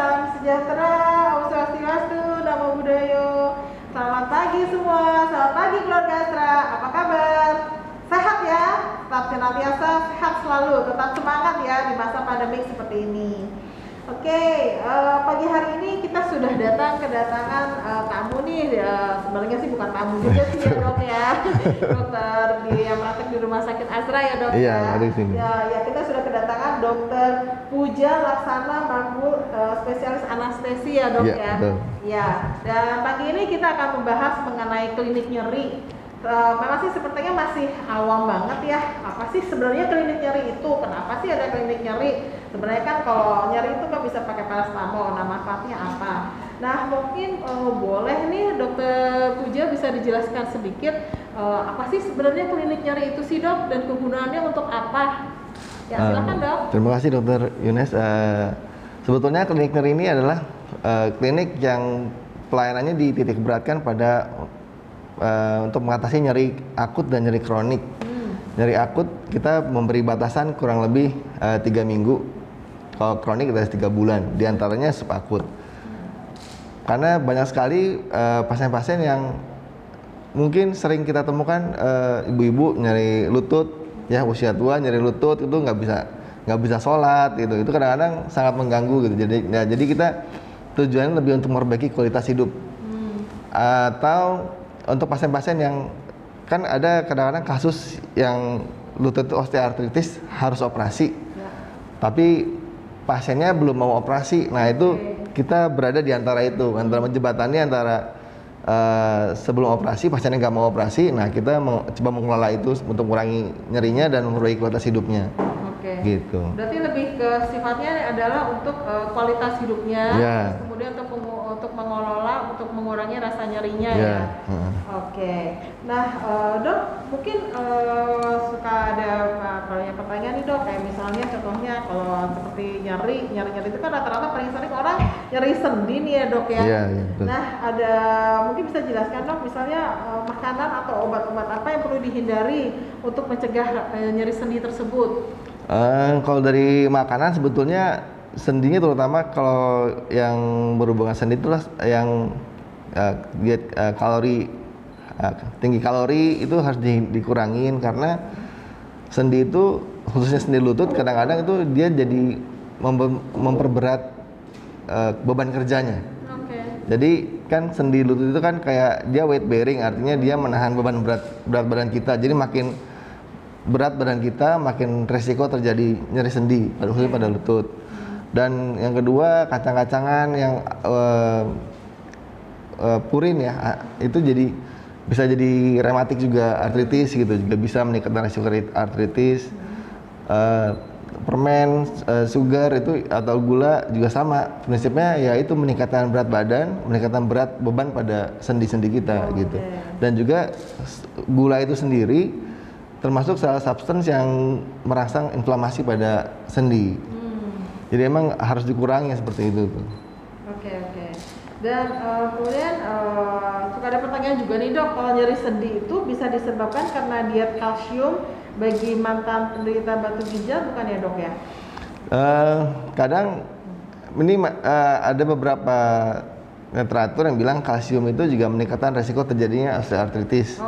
salam sejahtera, Om Swastiastu, Namo Buddhaya. Selamat pagi semua, selamat pagi keluarga Astra. Apa kabar? Sehat ya? Tetap senantiasa sehat selalu, tetap semangat ya di masa pandemik seperti ini. Oke, pagi hari ini kita sudah kedatangan tamu nih. Sebenarnya sih bukan tamu juga sih ya dok ya, dokter yang praktek di Rumah Sakit Astra ya dok. Iya, ada di sini. Ya, kita sudah kedatangan Dokter Puja Laksana Makmur, spesialis anestesi ya dok ya. Betul. Ya, dan pagi ini kita akan membahas mengenai klinik nyeri. Memang sih sepertinya masih awam banget ya. Apa sih sebenarnya klinik nyeri itu? Kenapa sih ada klinik nyeri? Sebenarnya kan kalau nyeri itu kan bisa pakai paracetamol. Nah, manfaatnya apa? Nah, mungkin boleh nih Dokter Puja bisa dijelaskan sedikit apa sih sebenarnya klinik nyeri itu sih dok, dan kegunaannya untuk apa? Ya silakan dok. Terima kasih Dokter Yunes. Sebetulnya klinik nyeri ini adalah klinik yang pelayanannya dititik beratkan pada untuk mengatasi nyeri akut dan nyeri kronik. Nyeri akut kita memberi batasan kurang lebih 3 minggu. Kalau kronik kita 3 bulan. Di antaranya subakut. Karena banyak sekali pasien-pasien yang mungkin sering kita temukan, ibu-ibu nyeri lutut, ya usia tua nyeri lutut itu nggak bisa sholat gitu. Itu kadang-kadang sangat mengganggu gitu. Jadi kita tujuannya lebih untuk memperbaiki kualitas hidup. Atau untuk pasien-pasien yang kan ada kadang-kadang kasus yang lutut osteoartritis harus operasi, tapi pasiennya belum mau operasi. Nah itu kita berada di antara itu, antara menjembatani antara sebelum operasi pasiennya nggak mau operasi. Nah kita coba mengelola itu untuk mengurangi nyerinya dan memperbaiki kualitas hidupnya. Gitu. Berarti lebih ke sifatnya adalah untuk kualitas hidupnya, kemudian untuk mengelola, untuk mengurangi rasa nyerinya ya. Oke. Nah dok, mungkin suka ada pertanyaan nih dok, kayak misalnya contohnya kalau seperti nyeri itu kan rata-rata paling sering orang nyeri sendi nih ya dok ya. Nah ada mungkin bisa jelaskan dok, misalnya makanan atau obat-obat apa yang perlu dihindari untuk mencegah nyeri sendi tersebut? Kalau dari makanan sebetulnya sendinya terutama kalau yang berhubungan sendi itulah yang diet kalori tinggi kalori itu harus dikurangin, karena sendi itu khususnya sendi lutut kadang-kadang itu dia jadi memperberat beban kerjanya. Jadi kan sendi lutut itu kan kayak dia weight bearing, artinya dia menahan beban berat badan kita. Jadi makin berat badan kita, makin resiko terjadi nyeri sendi, khususnya pada lutut. Dan yang kedua, kacang-kacangan yang purin ya, itu bisa jadi rematik juga, artritis gitu, juga bisa meningkatkan resiko artritis. Permen, sugar itu atau gula juga sama, prinsipnya yaitu meningkatkan berat badan, meningkatkan berat beban pada sendi-sendi kita gitu. Dan juga gula itu sendiri termasuk salah substance yang merangsang inflamasi pada sendi. Jadi emang harus dikurangi seperti itu tuh. Oke. Dan kemudian suka ada pertanyaan juga nih dok, kalau nyeri sendi itu bisa disebabkan karena diet kalsium bagi mantan penderita batu ginjal, bukan ya dok ya? Kadang ini ada beberapa literatur yang bilang kalsium itu juga meningkatkan resiko terjadinya osteoartritis.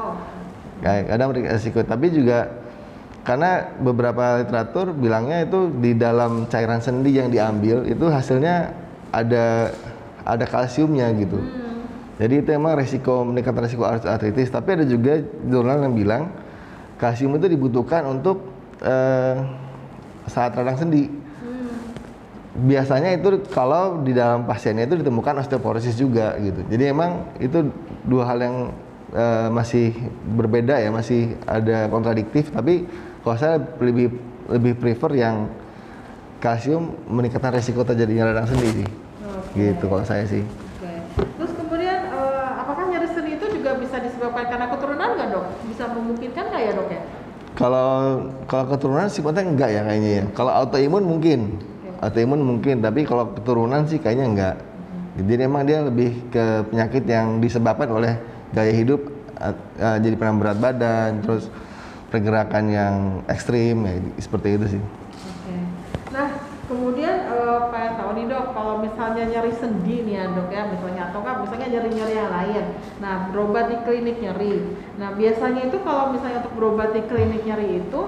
Kadang resiko, tapi juga karena beberapa literatur bilangnya itu di dalam cairan sendi yang diambil itu hasilnya ada kalsiumnya gitu. Jadi itu emang meningkatkan resiko artritis. Tapi ada juga jurnal yang bilang kalsium itu dibutuhkan untuk saat radang sendi. Biasanya itu kalau di dalam pasiennya itu ditemukan osteoporosis juga gitu. Jadi emang itu dua hal yang masih berbeda ya, masih ada kontradiktif. Tapi kalau saya lebih prefer yang kalsium meningkatkan resiko terjadinya radang sendi sih. Gitu kalau saya sih. Terus kemudian apakah nyeri sendi itu juga bisa disebabkan karena keturunan nggak dok? Bisa memungkinkan nggak ya dok ya? Kalau keturunan sifatnya enggak ya kayaknya ya. Kalau autoimun mungkin, tapi kalau keturunan sih kayaknya enggak. Jadi emang dia lebih ke penyakit yang disebabkan oleh gaya hidup, jadi pernah berat badan, terus pergerakan yang ekstrim ya, seperti itu sih. Nah kemudian pengen tahu nih dok, kalau misalnya nyeri sendi nih ya dok ya, misalnya atau kan misalnya nyeri-nyeri yang lain. Nah berobat di klinik nyeri. Nah biasanya itu kalau misalnya untuk berobat di klinik nyeri itu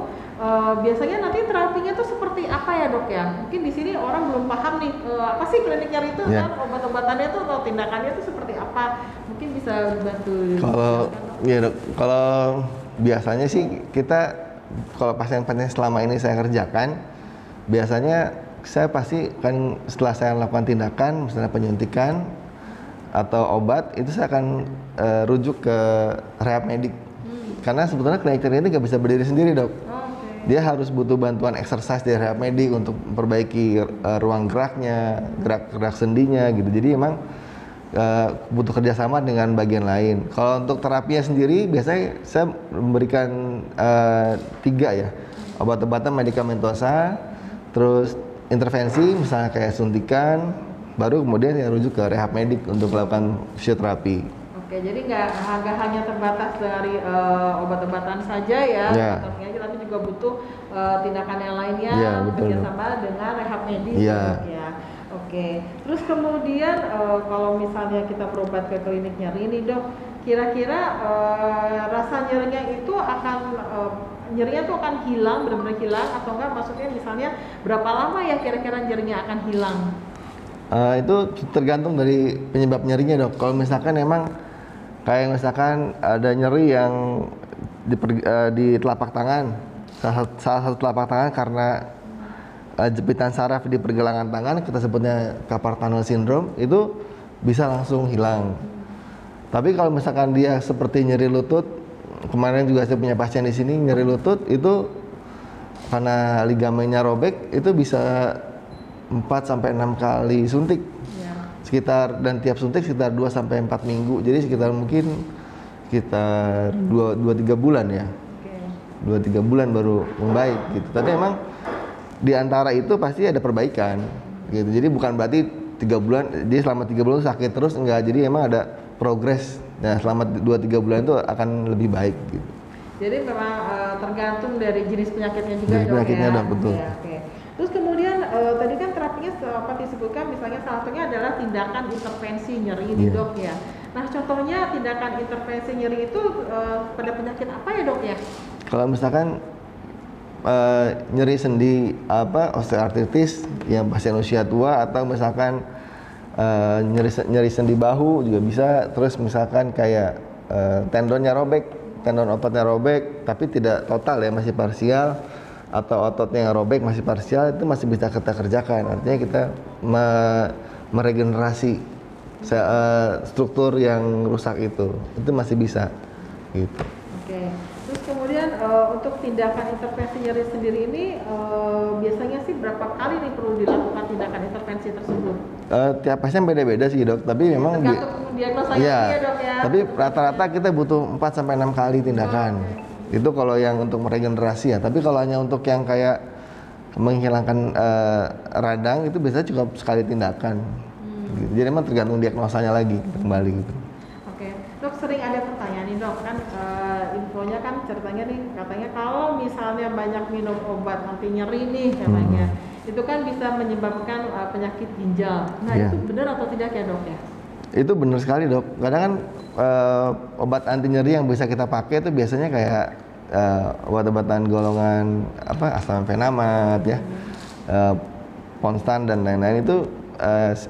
biasanya nanti terapinya tuh seperti apa ya dok ya? Mungkin di sini orang belum paham nih apa sih klinik nyeri itu kan obat-obatannya tuh atau tindakannya tuh seperti apa? Mungkin bisa bantu. Kalau ya dok, kalau biasanya sih kita kalau pasien-pasien selama ini saya kerjakan, biasanya saya pasti kan setelah saya lakukan tindakan, misalnya penyuntikan atau obat, itu saya akan rujuk ke rehab medik. Karena sebetulnya klinik nyeri ini nggak bisa berdiri sendiri dok. Dia harus butuh bantuan exercise dari rehab medik untuk memperbaiki ruang geraknya, gerak sendinya gitu. Jadi emang butuh kerjasama dengan bagian lain. Kalau untuk terapinya sendiri, biasanya saya memberikan 3 ya, obat-obatan medikamentosa, terus intervensi misalnya kayak suntikan, baru kemudian saya rujuk ke rehab medik untuk melakukan fisioterapi. Oke, jadi nggak hanya terbatas dari obat-obatan saja ya, tapi juga butuh tindakan yang lainnya bekerjasama dengan rehab medis ya. Oke, terus kemudian kalau misalnya kita berobat ke klinik nyeri ini dok, kira-kira rasa nyerinya itu akan nyerinya tuh akan hilang, benar-benar hilang atau enggak? Maksudnya misalnya berapa lama ya kira-kira nyerinya akan hilang? Itu tergantung dari penyebab nyerinya dok. Kalau misalkan emang kayak misalkan ada nyeri yang di telapak tangan, salah satu telapak tangan karena jepitan saraf di pergelangan tangan, kita sebutnya carpal tunnel syndrome, itu bisa langsung hilang. Tapi kalau misalkan dia seperti nyeri lutut, kemarin juga saya punya pasien di sini nyeri lutut, itu karena ligamennya robek, itu bisa 4 sampai 6 kali suntik. Dan tiap suntik sekitar 2 sampai 4 minggu. Jadi sekitar 2-3 bulan ya. 2-3 bulan baru membaik gitu. Tapi emang di antara itu pasti ada perbaikan gitu. Jadi bukan berarti 3 bulan dia selama 3 bulan sakit terus, enggak. Jadi emang ada progres. Nah, selama 2-3 bulan itu akan lebih baik gitu. Jadi memang tergantung dari jenis penyakitnya juga jenis penyakitnya dok, betul. Ya, terus kemudian tadi kan terapinya seperti disebutkan misalnya salah satunya adalah tindakan intervensi nyeri di dok ya. Nah, contohnya tindakan intervensi nyeri itu pada penyakit apa ya dok ya? Kalau misalkan nyeri sendi osteoartritis yang pasien usia tua, atau misalkan nyeri sendi bahu juga bisa. Terus misalkan kayak tendonnya robek, tendon ototnya robek tapi tidak total ya, masih parsial, atau ototnya yang robek masih parsial, itu masih bisa kita kerjakan. Artinya kita meregenerasi struktur yang rusak itu masih bisa gitu. Oke. Terus kemudian untuk tindakan intervensi nyeri sendiri ini biasanya sih berapa kali nih perlu dilakukan tindakan intervensi tersebut? Tiap pasien beda-beda sih dok, tapi memang tergantung diagnosanya ya dok ya. Tapi rata-rata kita butuh 4 sampai 6 kali tindakan. Itu kalau yang untuk meregenerasi ya. Tapi kalau hanya untuk yang kayak menghilangkan radang, itu biasanya cukup sekali tindakan. Gitu. Jadi memang tergantung diagnosanya lagi kembali gitu. Oke, dok, sering ada pertanyaan nih dok, kan infonya kan ceritanya nih katanya kalau misalnya banyak minum obat anti nyeri nih katanya, itu kan bisa menyebabkan penyakit ginjal. Nah itu benar atau tidak ya dok ya? Itu benar sekali dok. Kadang kan obat anti nyeri yang bisa kita pakai itu biasanya kayak obat-obatan golongan asam fenamat ya, Ponstan dan lain-lain, itu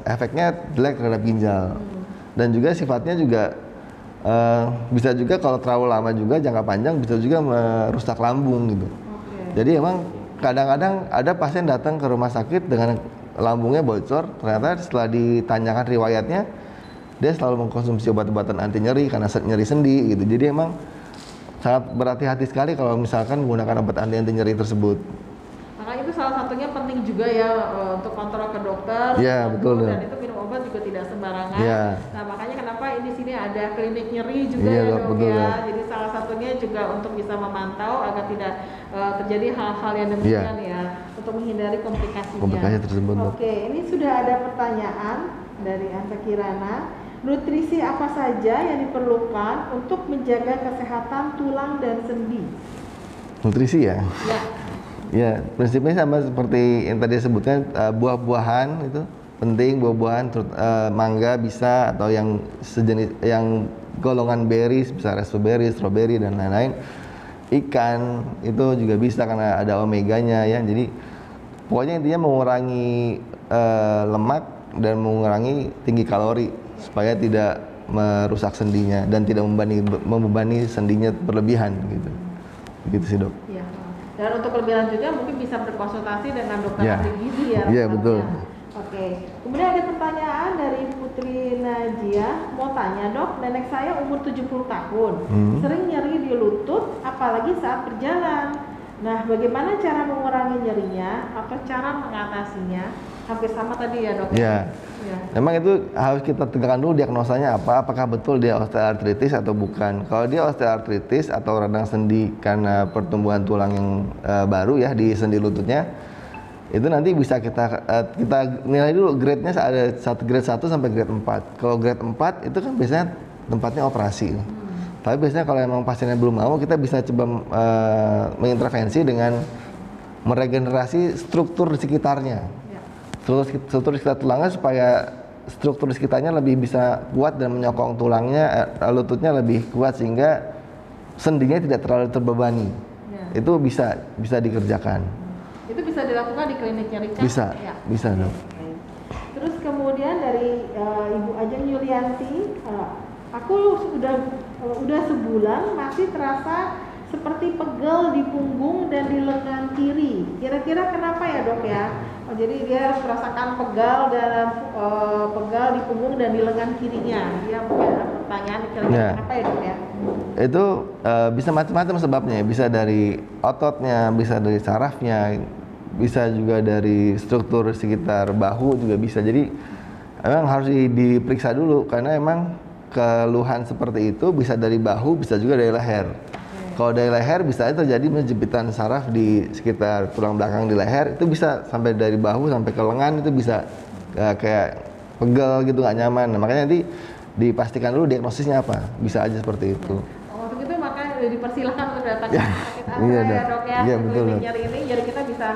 efeknya jelek terhadap ginjal. Dan juga sifatnya juga bisa juga kalau terlalu lama juga jangka panjang bisa juga merusak lambung gitu. Jadi emang kadang-kadang ada pasien datang ke rumah sakit dengan lambungnya bocor, ternyata setelah ditanyakan riwayatnya dia selalu mengkonsumsi obat-obatan anti nyeri karena nyeri sendi gitu. Jadi emang sangat berhati-hati sekali kalau misalkan menggunakan obat anti nyeri tersebut. Maka itu salah satunya penting juga ya untuk kontrol ke dokter. Iya betul. Dan itu minum obat juga tidak sembarangan. Ya. Nah makanya kenapa di sini ada klinik nyeri juga ya dok betul, ya. Jadi salah satunya juga untuk bisa memantau agar tidak terjadi hal-hal yang demikian ya, untuk menghindari komplikasinya. Komplikasi tersebut. Oke, ini sudah ada pertanyaan dari Anta Kirana. Nutrisi apa saja yang diperlukan untuk menjaga kesehatan tulang dan sendi? Nutrisi ya? Ya. Ya, prinsipnya sama seperti yang tadi sebutkan, buah-buahan itu penting, buah-buahan, mangga bisa, atau yang sejenis yang golongan berries, bisa raspberry, strawberry dan lain-lain. Ikan itu juga bisa karena ada omeganya ya. Jadi pokoknya intinya mengurangi lemak dan mengurangi tinggi kalori supaya tidak merusak sendinya dan tidak membebani sendinya berlebihan gitu. Begitu sih, Dok. Ya. Dan untuk lebih lanjutnya mungkin bisa berkonsultasi dengan dokter ahli gizi ya. Iya, betul. Oke. Kemudian ada pertanyaan dari Putri Najia, mau tanya, Dok, nenek saya umur 70 tahun, sering nyeri di lutut apalagi saat berjalan. Nah, bagaimana cara mengurangi nyerinya atau cara mengatasinya? Hampir sama tadi ya, Dok. Iya. Ya. Memang itu harus kita tegakkan dulu diagnosanya apa, apakah betul dia osteoartritis atau bukan. Kalau dia osteoartritis atau radang sendi karena pertumbuhan tulang yang baru ya di sendi lututnya, itu nanti bisa kita nilai dulu grade-nya, ada grade 1 sampai grade 4. Kalau grade 4 itu kan biasanya tempatnya operasi. Tapi biasanya kalau emang pasiennya belum mau, kita bisa coba mengintervensi dengan meregenerasi struktur di sekitarnya. Struktur di sekitar tulangnya supaya struktur di sekitarnya lebih bisa kuat dan menyokong tulangnya, lututnya lebih kuat sehingga sendinya tidak terlalu terbebani. Itu bisa dikerjakan. Itu bisa dilakukan di klinik nyeri kan? Bisa Dok. Terus kemudian dari Ibu Ajeng Yulianti, aku udah sebulan masih terasa seperti pegel di punggung dan di lengan kiri. Kira-kira kenapa ya, Dok ya? Jadi dia merasakan pegal di punggung dan di lengan kirinya. Dia mungkin ada pertanyaan kira-kira kenapa ya, Dok ya? Itu bisa macam-macam sebabnya. Bisa dari ototnya, bisa dari sarafnya, bisa juga dari struktur sekitar bahu juga bisa. Jadi memang harus diperiksa dulu karena emang keluhan seperti itu bisa dari bahu, bisa juga dari leher. Kalau dari leher bisa terjadi menjepitan saraf di sekitar tulang belakang di leher, itu bisa sampai dari bahu sampai ke lengan, itu bisa kayak pegel gitu, nggak nyaman. Nah, makanya nanti dipastikan dulu diagnosisnya apa, bisa aja seperti itu. Untuk itu maka dipersilahkan untuk datang ke sakit asma ya, Dok ya. Iya, betul. Nyeri ini jadi kita bisa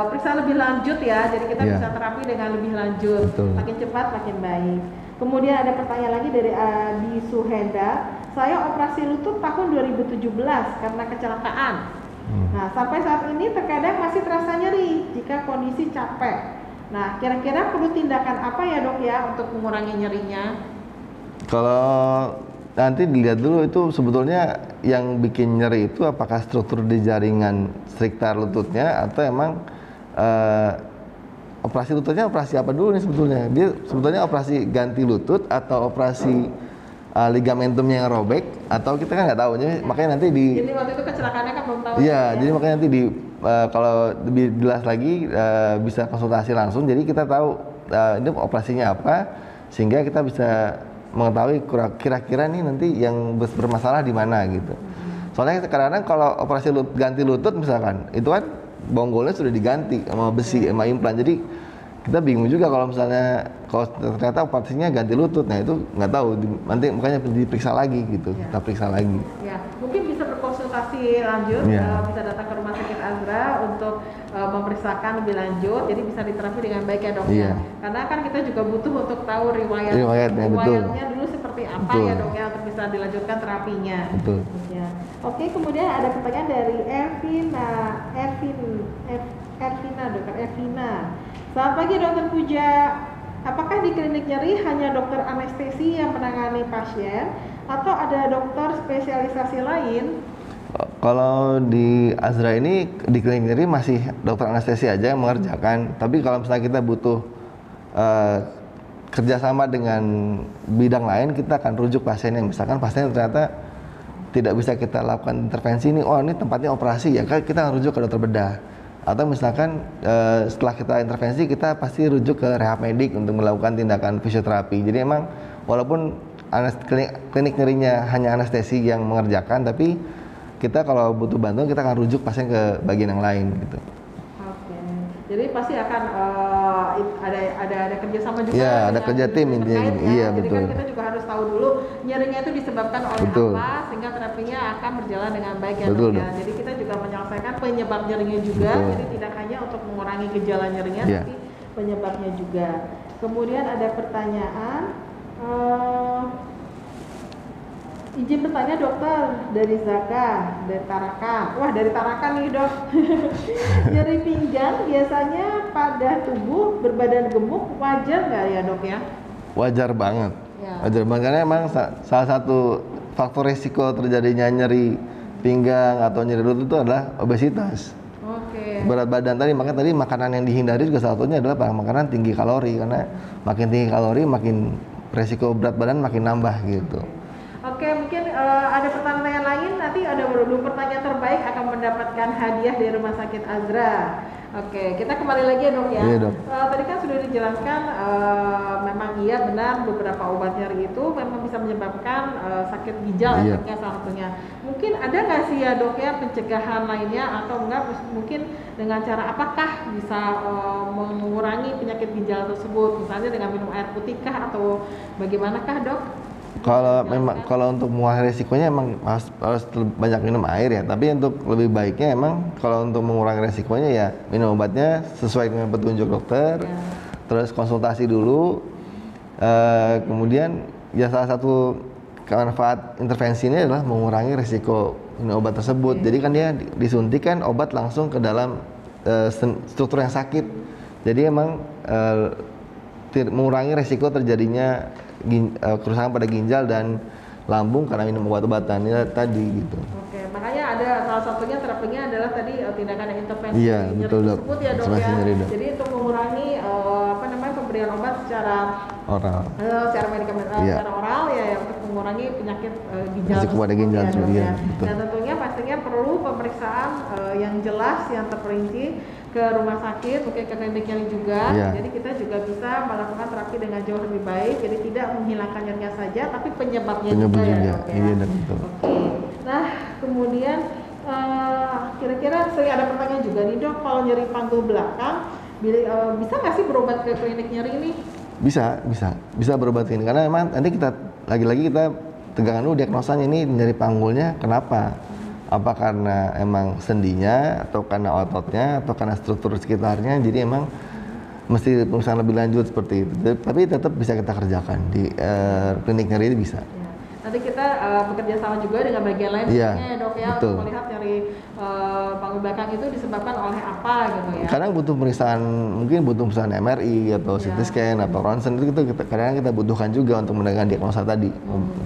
periksa lebih lanjut ya, jadi kita bisa terapi dengan lebih lanjut. Betul. Makin cepat makin baik. Kemudian ada pertanyaan lagi dari Adi Suhenda. Saya operasi lutut tahun 2017 karena kecelakaan. Nah, sampai saat ini terkadang masih terasa nyeri jika kondisi capek. Nah, kira-kira perlu tindakan apa ya, Dok ya, untuk mengurangi nyerinya? Kalau nanti dilihat dulu itu sebetulnya yang bikin nyeri itu apakah struktur di jaringan sekitar lututnya atau emang operasi lututnya operasi apa dulu nih sebetulnya? Dia sebetulnya operasi ganti lutut atau operasi ligamentumnya yang robek, atau kita kan nggak tahu. Jadi makanya nanti Jadi waktu itu kecelakaannya kan belum tahu. Iya, jadi makanya nanti kalau lebih jelas lagi bisa konsultasi langsung. Jadi kita tahu ini operasinya apa, sehingga kita bisa mengetahui kira-kira nih nanti yang bermasalah di mana gitu. Soalnya kadang-kadang kalau operasi ganti lutut misalkan, itu kan bonggolnya sudah diganti sama besi, sama implan. Jadi kita bingung juga kalau misalnya kalau ternyata operasinya ganti lutut, nah itu nggak tahu, nanti makanya diperiksa lagi gitu, kita periksa lagi. Ya, mungkin bisa berkonsultasi lanjut, bisa datang ke Rumah Sakit Azra untuk memeriksakan lebih lanjut, jadi bisa diterapi dengan baik ya, Dok ya. Karena kan kita juga butuh untuk tahu riwayatnya dulu seperti apa ya, Dok ya, untuk bisa dilanjutkan terapinya. Betul. Ya. Oke, kemudian ada pertanyaan dari Ervina, Dokter Ervina. Selamat pagi, Dokter Puja. Apakah di klinik nyeri hanya dokter anestesi yang menangani pasien atau ada dokter spesialisasi lain? Kalau di Azra ini di klinik nyeri masih dokter anestesi aja yang mengerjakan. Tapi kalau misalnya kita butuh kerjasama dengan bidang lain, kita akan rujuk pasiennya. Misalkan pasien ternyata tidak bisa kita lakukan intervensi ini, ini tempatnya operasi ya, kita rujuk ke dokter bedah. Atau misalkan setelah kita intervensi, kita pasti rujuk ke rehab medik untuk melakukan tindakan fisioterapi. Jadi emang walaupun klinik nyerinya hanya anestesi yang mengerjakan, tapi kita kalau butuh bantuan kita akan rujuk pasien ke bagian yang lain gitu. Oke. Jadi pasti akan ada kerjasama juga. Iya, ada kerja tim intinya. Iya, jadi betul. Kan kita juga harus tahu dulu nyerinya itu disebabkan oleh apa, sehingga terapinya akan berjalan dengan baik ya, Dok ya. Jadi kita juga menyelesaikan penyebab nyerinya juga. Jadi tidak hanya untuk mengurangi gejala nyerinya, tapi penyebabnya juga. kemudian ada pertanyaan, izin bertanya dokter, dari Zaka, dari Tarakan. Wah, dari Tarakan nih dok. Nyeri pinggang biasanya pada tubuh, berbadan gemuk, wajar nggak ya dok ya? Wajar banget. Wajar banget karena emang salah satu faktor risiko terjadinya nyeri pinggang atau nyeri lutut itu adalah obesitas. Berat badan tadi, makanya tadi makanan yang dihindari juga salah satunya adalah makanan tinggi kalori, karena makin tinggi kalori makin resiko berat badan makin nambah gitu. Oke, mungkin ada pertanyaan lain, nanti ada dua pertanyaan terbaik akan mendapatkan hadiah dari Rumah Sakit Azra. Oke, kita kembali lagi ya dok ya. Iya, dok. Tadi kan sudah dijelaskan, memang iya benar beberapa obat nyeri itu memang bisa menyebabkan sakit ginjal efeknya salah satunya. Mungkin ada nggak sih ya dok ya pencegahan lainnya atau enggak mungkin dengan cara apakah bisa mengurangi penyakit ginjal tersebut, misalnya dengan minum air putih kah atau bagaimanakah dok? Kalau untuk mengurangi risikonya emang harus banyak minum air ya, tapi untuk lebih baiknya emang kalau untuk mengurangi risikonya ya minum obatnya sesuai dengan petunjuk dokter, terus konsultasi dulu, kemudian ya salah satu manfaat intervensi ini adalah mengurangi risiko minum obat tersebut. Jadi kan dia disuntikan obat langsung ke dalam struktur yang sakit, jadi emang mengurangi risiko terjadinya kerusakan pada ginjal dan lambung karena minum obat-obatan tadi gitu. Oke, makanya ada salah satunya terapinya adalah tadi tindakan intervensi nyeri tersebut ya dok ya. Dok. Jadi untuk mengurangi pemberian obat secara oral, secara medikamen, secara oral ya untuk mengurangi penyakit ginjal. Risiko pada ginjal ya. Dan tentunya pastinya perlu pemeriksaan yang jelas yang terperinci ke rumah sakit, mungkin ke kliniknya juga. Jadi kita juga bisa melakukan terapi dengan jauh lebih baik. Jadi tidak menghilangkan nyerinya saja, tapi penyebabnya juga. Ya, dok, ya. Iya, betul. Oke. Nah, kemudian kira-kira saya ada pertanyaan juga nih dok, kalau nyeri panggul belakang, bisa nggak sih berobat ke klinik nyeri ini? Bisa berobat ini karena memang nanti kita lagi-lagi kita tegakkan dulu diagnosanya ini nyeri panggulnya kenapa? Apa karena emang sendinya atau karena ototnya atau karena struktur sekitarnya, jadi emang mesti pemeriksaan lebih lanjut seperti itu, tapi tetap bisa kita kerjakan di klinik nyeri ini bisa. Nanti kita bekerja sama juga dengan bagian lain ya dok ya, untuk melihat nyeri panggul belakang itu disebabkan oleh apa gitu ya. Kadang butuh pemeriksaan, mungkin butuh pemeriksaan MRI atau CT scan atau ronsen, itu kadang kita butuhkan juga untuk mendengar diagnosa tadi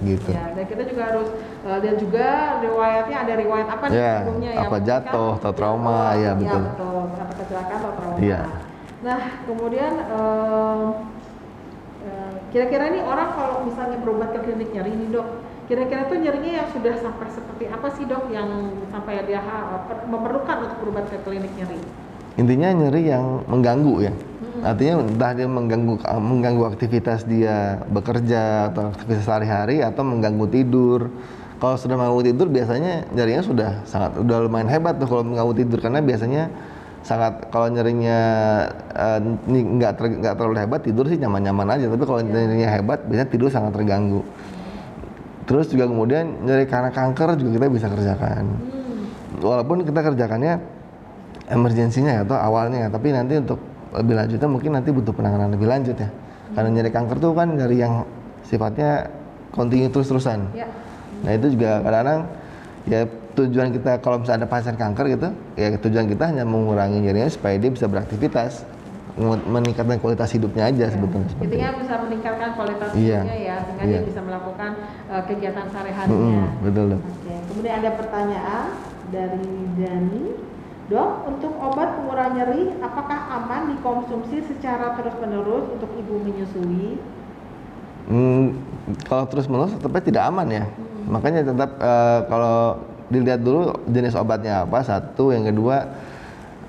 gitu. Ya, dan kita juga harus lihat juga riwayatnya, ada riwayat apa nih sebelumnya ya. Apa jatuh atau trauma, ya betul. Apa kecelakaan atau trauma. Nah, kemudian kira-kira nih orang kalau misalnya berobat ke klinik nyeri ini dok, kira-kira tuh nyerinya yang sudah sampai seperti apa sih dok yang sampai dia memerlukan untuk berobat ke klinik nyeri? Intinya nyeri yang mengganggu ya, artinya entah dia mengganggu aktivitas dia bekerja atau aktivitas sehari-hari atau mengganggu tidur. Kalau sudah mengganggu tidur biasanya nyerinya udah lumayan hebat tuh kalau mengganggu tidur, karena biasanya kalau nyerinya nggak terlalu hebat, tidur sih nyaman-nyaman aja, tapi kalau nyerinya hebat biasanya tidur sangat terganggu. Terus juga kemudian nyeri karena kanker juga kita bisa kerjakan, walaupun kita kerjakannya emergensinya atau awalnya, tapi nanti untuk lebih lanjutnya mungkin nanti butuh penanganan lebih lanjut ya, karena nyeri kanker tuh kan nyeri yang sifatnya kontinu terus-terusan. Nah itu juga kadang-kadang ya tujuan kita kalau misalnya ada pasien kanker gitu, ya tujuan kita hanya mengurangi nyerinya supaya dia bisa beraktivitas, meningkatkan kualitas hidupnya aja sebetulnya. Intinya bisa meningkatkan kualitas hidupnya ya, sehingga dia bisa melakukan kegiatan sehari-harinya. Betul. Oke. Kemudian ada pertanyaan dari Dani, dok, untuk obat pengurangan nyeri apakah aman dikonsumsi secara terus-menerus untuk ibu menyusui? Kalau terus-menerus tetapnya tidak aman ya. Makanya tetap kalau dilihat dulu jenis obatnya apa, satu, yang kedua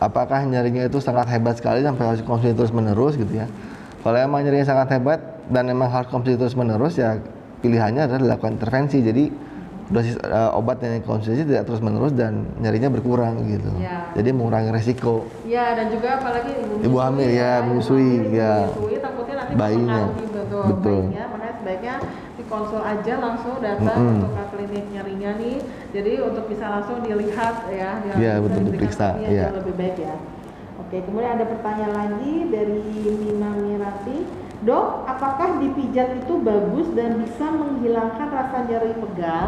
apakah nyerinya itu sangat hebat sekali sampai harus konsumsi terus-menerus gitu ya. Kalau emang nyerinya sangat hebat dan emang harus konsumsi terus-menerus, ya pilihannya adalah dilakukan intervensi. Jadi dosis obat yang dikonsumsi tidak terus-menerus dan nyerinya berkurang gitu. Jadi mengurangi resiko. Ya, dan juga apalagi ibu hamil menyusui takutnya nanti bayinya. Betul. Bayinya, makanya sebaiknya dikonsul aja langsung datang untuk ke klinik nyerinya nih. Jadi untuk bisa langsung dilihat ya. Betul, diperiksa. Lebih baik ya. Oke, kemudian ada pertanyaan lagi dari Mina Mirati. Dok, apakah dipijat itu bagus dan bisa menghilangkan rasa nyeri pegal?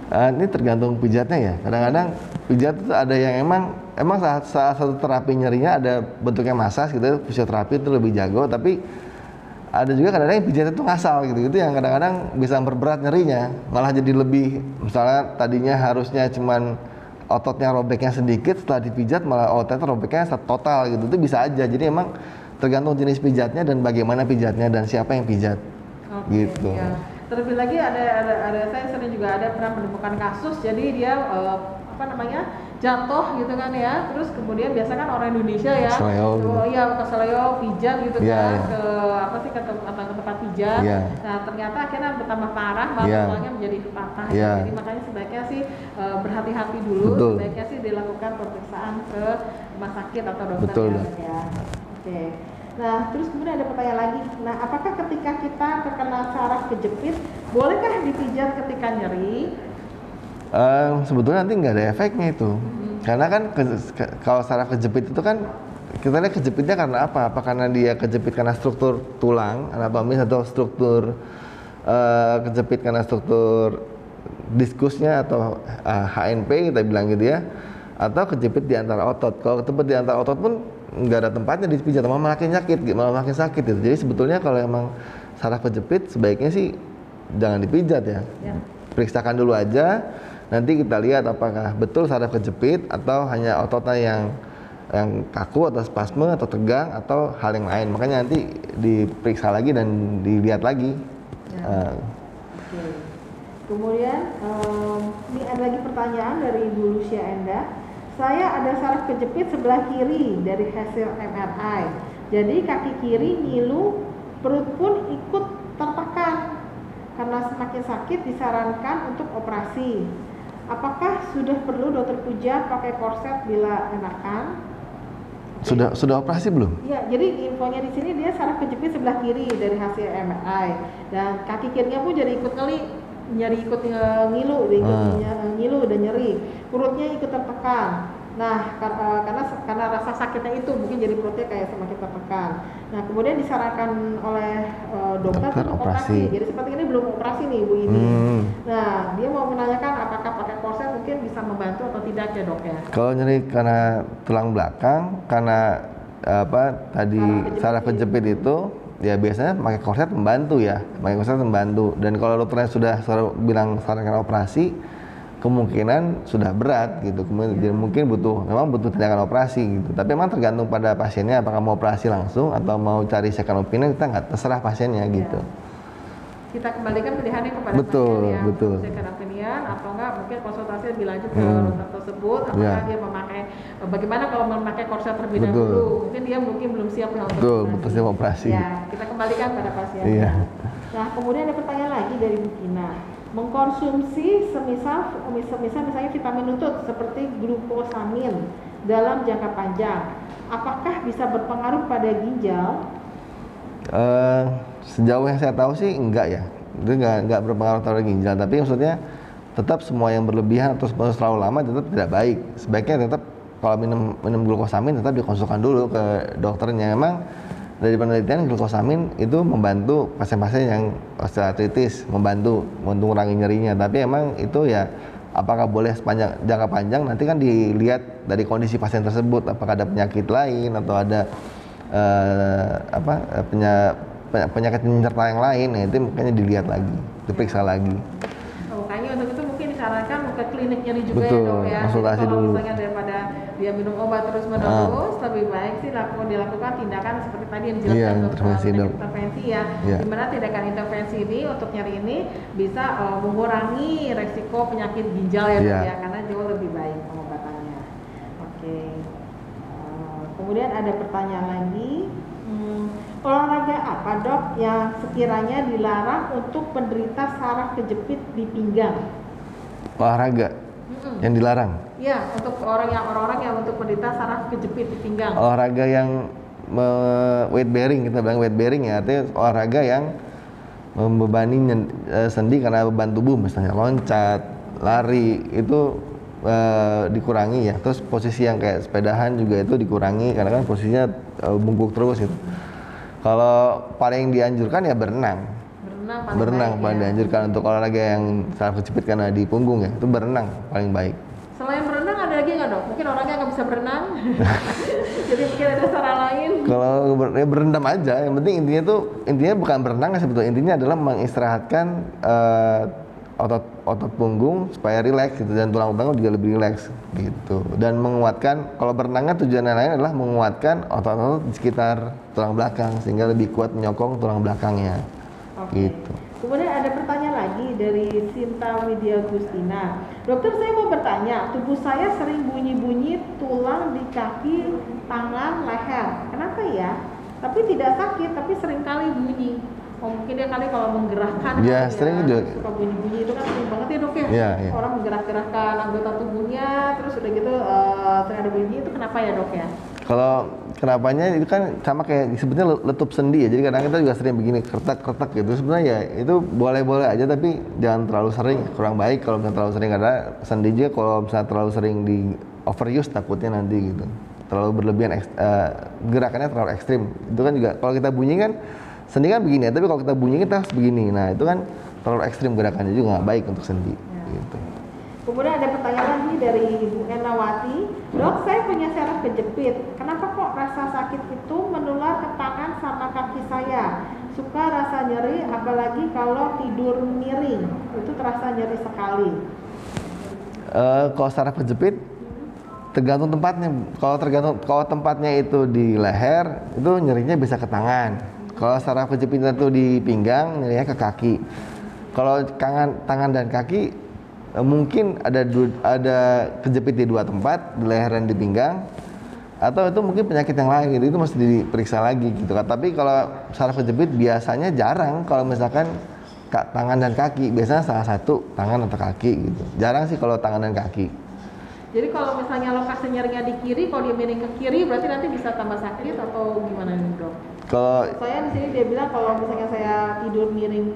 Ini tergantung pijatnya ya. Kadang-kadang pijat itu ada yang emang salah satu terapi nyerinya ada bentuknya massage gitu, fisioterapi itu lebih jago. Tapi ada juga kadang-kadang yang pijat itu ngasal gitu, itu yang kadang-kadang bisa memperberat nyerinya, malah jadi lebih, misalnya tadinya harusnya cuman ototnya robeknya sedikit, setelah dipijat malah ototnya robeknya total gitu, itu bisa aja. Jadi emang tergantung jenis pijatnya dan bagaimana pijatnya dan siapa yang pijat. Oke, gitu. Ya. Terlebih lagi ada saya sering juga pernah menemukan kasus, jadi dia jatuh gitu kan ya, terus kemudian biasa kan orang Indonesia ya, ke seleo pijat gitu kan, ke tempat pijat. Nah ternyata akhirnya bertambah parah, malah tulangnya menjadi patah. Jadi makanya sebaiknya sih berhati-hati dulu. Sebaiknya sih dilakukan pemeriksaan ke rumah sakit atau dokter ya. Oke. Nah, terus kemudian ada pertanyaan lagi. Nah, apakah ketika kita terkena saraf kejepit, bolehkah dipijat ketika nyeri? Sebetulnya nanti nggak ada efeknya itu. Karena kan kalau saraf kejepit itu kan kita lihat kejepitnya karena apa? Apa karena dia kejepit karena struktur tulang, anatomis, atau struktur kejepit karena struktur diskusnya atau HNP kita bilang gitu ya, atau kejepit di antara otot. Kalau kejepit di antara otot pun nggak ada tempatnya dipijat, malah makin sakit gitu. Jadi sebetulnya kalau emang saraf kejepit sebaiknya sih jangan dipijat ya. Periksakan dulu aja, nanti kita lihat apakah betul saraf kejepit atau hanya ototnya yang kaku atau spasme atau tegang atau hal yang lain. Makanya nanti diperiksa lagi dan dilihat lagi. Oke. Kemudian ini ada lagi pertanyaan dari Ibu Lucia Enda. Saya ada saraf kejepit sebelah kiri dari hasil MRI. Jadi kaki kiri ngilu, perut pun ikut tertekan. Karena semakin sakit disarankan untuk operasi. Apakah sudah perlu dokter Puja pakai korset bila enakan? Sudah operasi belum? Iya, jadi infonya di sini dia saraf kejepit sebelah kiri dari hasil MRI dan kaki kirinya pun jadi ikut nyeri, ikut ngilu dan nyeri, perutnya ikut tertekan. Nah, karena rasa sakitnya itu mungkin jadi perutnya kayak semakin tertekan. Nah, kemudian disarankan oleh dokter untuk operasi. Jadi seperti ini belum operasi nih Ibu ini. Nah, dia mau menanyakan apakah pakai korset mungkin bisa membantu atau tidak ya dok ya? Kalau nyeri karena tulang belakang, karena saraf kejepit itu, ya biasanya pakai korset membantu ya, Dan kalau dokternya sudah bilang sarankan operasi, kemungkinan sudah berat gitu, kemudian mungkin memang butuh tindakan operasi gitu. Tapi memang tergantung pada pasiennya, apakah mau operasi langsung atau mau cari second opinion, kita nggak terserah pasiennya gitu. Kita kembalikan pilihannya kepada pasien ya, second opinion atau enggak mungkin konsultasi lebih lanjut ke dokter tersebut, apakah dia memakai, bagaimana kalau memakai korset terlebih dahulu, mungkin dia belum siap untuk operasi. Ya, kita kembalikan pada pasien. Nah, kemudian ada pertanyaan lagi dari Bu Kina. Mengkonsumsi semisal misalnya vitamin nutrut seperti glukosamin dalam jangka panjang, apakah bisa berpengaruh pada ginjal? Sejauh yang saya tahu sih enggak ya, itu enggak berpengaruh terhadap ginjal. Tapi maksudnya tetap semua yang berlebihan atau terlalu lama tetap tidak baik. Sebaiknya tetap kalau minum glukosamin tetap dikonsulkan dulu ke dokternya. Memang dari penelitian glukosamin itu membantu pasien-pasien yang osteoartritis, membantu mengurangi nyerinya. Tapi emang itu ya apakah boleh sepanjang jangka panjang, nanti kan dilihat dari kondisi pasien tersebut, apakah ada penyakit lain atau ada penyakit penyerta yang lain. Nah itu makanya dilihat lagi, diperiksa lagi. Makanya untuk itu mungkin disarankan ke klinik nyeri juga. Betul, ya dok ya. konsultasi dulu. Misalnya daripada dia minum obat terus menerus, lebih baik sih dilakukan tindakan seperti tadi yang dijelaskan intervensi ya. Dimana tindakan intervensi ini untuk nyeri ini bisa mengurangi resiko penyakit ginjal ya dok ya, karena jauh lebih baik pengobatannya. Oke. Kemudian ada pertanyaan lagi. Olahraga apa dok yang sekiranya dilarang untuk penderita saraf kejepit di pinggang? Olahraga yang dilarang? Iya, untuk orang-orang yang untuk penderita saraf kejepit di pinggang. Olahraga yang weight bearing, kita bilang weight bearing ya, artinya olahraga yang membebani sendi karena beban tubuh, misalnya loncat, lari, itu dikurangi ya. Terus posisi yang kayak sepedahan juga itu dikurangi karena kan posisinya bungkuk terus gitu. Kalau paling dianjurkan ya berenang. Berenang paling dianjurkan untuk olahraga yang saraf kejepit karena di punggung ya, itu berenang paling baik. Selain berenang ada lagi nggak dok? Mungkin orangnya nggak bisa berenang, jadi mungkin ada cara lain. Kalau berendam aja, yang penting intinya bukan berenang ya sebetulnya, intinya adalah mengistirahatkan otot punggung supaya rileks gitu, dan tulang juga lebih rileks gitu, dan menguatkan. Kalau berenangnya tujuannya lain adalah menguatkan otot-otot di sekitar tulang belakang sehingga lebih kuat menyokong tulang belakangnya. Gitu. Kemudian ada pertanyaan lagi dari Sinta Widya Gustina. Dokter, saya mau bertanya, tubuh saya sering bunyi-bunyi tulang di kaki, tangan, leher. Kenapa ya? Tapi tidak sakit, tapi sering kali bunyi. Oh, mungkin dia kali kalau menggerakkan ya, sering juga suka bunyi-bunyi, itu kan sering banget ya dok ya? Ya. Orang menggerak-gerakkan anggota tubuhnya, terus udah gitu sering ada bunyi, itu kenapa ya dok ya? Kalau kenapanya itu kan sama kayak disebutnya letup sendi ya, jadi kadang kita juga sering begini kertak-kertak gitu. Sebenarnya ya itu boleh-boleh aja, tapi jangan terlalu sering, kurang baik kalau misalnya terlalu sering. Karena sendi juga kalau misalnya terlalu sering di overuse takutnya nanti gitu, terlalu berlebihan, gerakannya terlalu ekstrim. Itu kan juga kalau kita bunyi kan sendi kan begini ya, tapi kalau kita bunyi kita harus begini. Nah itu kan terlalu ekstrim gerakannya, juga nggak baik untuk sendi gitu. Kemudian ada pertanyaan lagi dari Ibu Enawati. Dok, saya punya saraf kejepit. Kenapa kok rasa sakit itu menular ke tangan sama kaki saya? Suka rasa nyeri, apalagi kalau tidur miring. Itu terasa nyeri sekali. Kalau saraf kejepit, tergantung tempatnya. Kalau tempatnya itu di leher, itu nyerinya bisa ke tangan. Kalau saraf kejepitnya itu di pinggang, nyerinya ke kaki. Kalau tangan dan kaki, mungkin ada kejepit di dua tempat, di leher dan di pinggang, atau itu mungkin penyakit yang lain gitu, itu mesti diperiksa lagi gitu kan. Tapi kalau saraf kejepit biasanya jarang kalau misalkan tangan dan kaki, biasanya salah satu tangan atau kaki gitu, jarang sih kalau tangan dan kaki. Jadi kalau misalnya lokasi nyerinya di kiri, kalau dia miring ke kiri berarti nanti bisa tambah sakit atau gimana nih dok? Kalau saya di sini dia bilang kalau misalnya saya tidur miring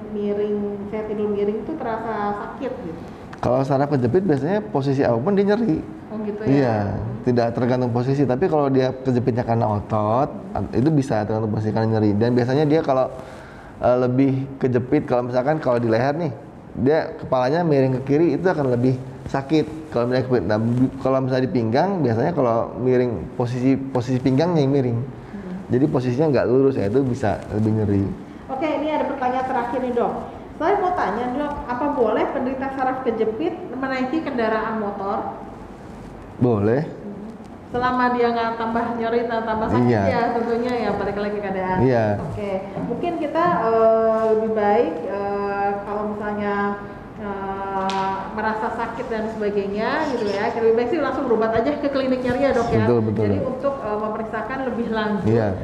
itu terasa sakit gitu. Kalau saraf kejepit biasanya posisi apapun dia nyeri. Oh gitu ya? Iya, tidak tergantung posisi. Tapi kalau dia kejepitnya karena otot, itu bisa tergantung posisi karena nyeri. Dan biasanya dia kalau lebih kejepit, kalau misalkan kalau di leher nih, dia kepalanya miring ke kiri, itu akan lebih sakit. Kalau misalnya kejepit. Nah, kalau misalnya di pinggang, biasanya kalau miring posisi pinggangnya yang miring. Jadi posisinya nggak lurus, ya itu bisa lebih nyeri. Oke, ini ada pertanyaan terakhir nih dok. Saya mau tanya dok, apa boleh penderita saraf kejepit menaiki kendaraan motor? Boleh. Selama dia nggak tambah nyeri atau tambah sakit ya tentunya ya, balik lagi keadaan. Iya. Oke, mungkin kita lebih baik kalau misalnya merasa sakit dan sebagainya gitu ya, lebih baik sih langsung berobat aja ke klinik nyeri ya dok ya. Betul. Jadi untuk memeriksakan lebih lanjut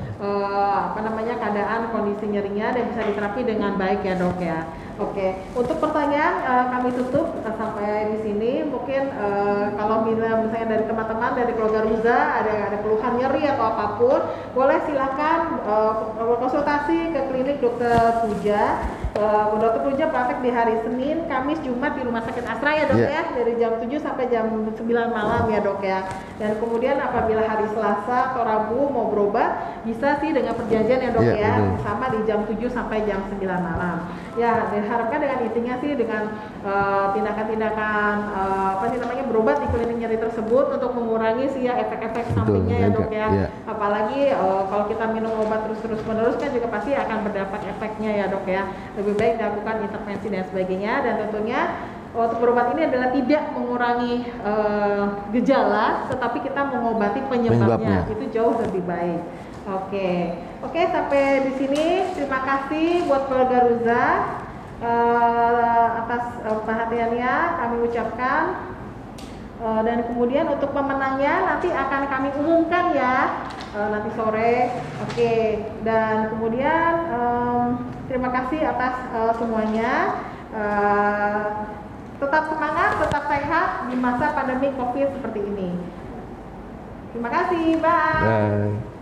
keadaan kondisi nyerinya dan bisa diterapi dengan baik ya dok ya. Oke, untuk pertanyaan kami tutup sampai di sini. Mungkin kalau misalnya dari teman-teman dari keluarga Ruza ada keluhan nyeri atau apapun, boleh silakan konsultasi ke klinik Dokter Puja. Dokter Puja praktek di hari Senin, Kamis, Jumat di Rumah Sakit Astra ya dok ya, dari jam 7 sampai jam 9 malam ya dok ya. Dan kemudian apabila hari Selasa atau Rabu mau berobat, bisa sih dengan perjanjian ya dok ya, sama di jam 7 sampai jam 9 malam. Ya, diharapkan dengan intinya sih dengan tindakan-tindakan berobat di klinik nyeri tersebut untuk mengurangi sih ya efek-efek sampingnya ya dok ya. Apalagi kalau kita minum obat terus menerus kan juga pasti akan berdampak efeknya ya dok ya. Lebih baik dilakukan intervensi dan sebagainya, dan tentunya untuk berobat ini adalah tidak mengurangi gejala, tetapi kita mengobati penyebabnya. Itu jauh lebih baik. Oke, sampai di sini. Terima kasih buat keluarga Ruza atas perhatiannya kami ucapkan. Dan kemudian untuk pemenangnya nanti akan kami umumkan ya nanti sore. Dan kemudian terima kasih atas semuanya. Tetap semangat, tetap sehat di masa pandemi COVID seperti ini. Terima kasih, bye.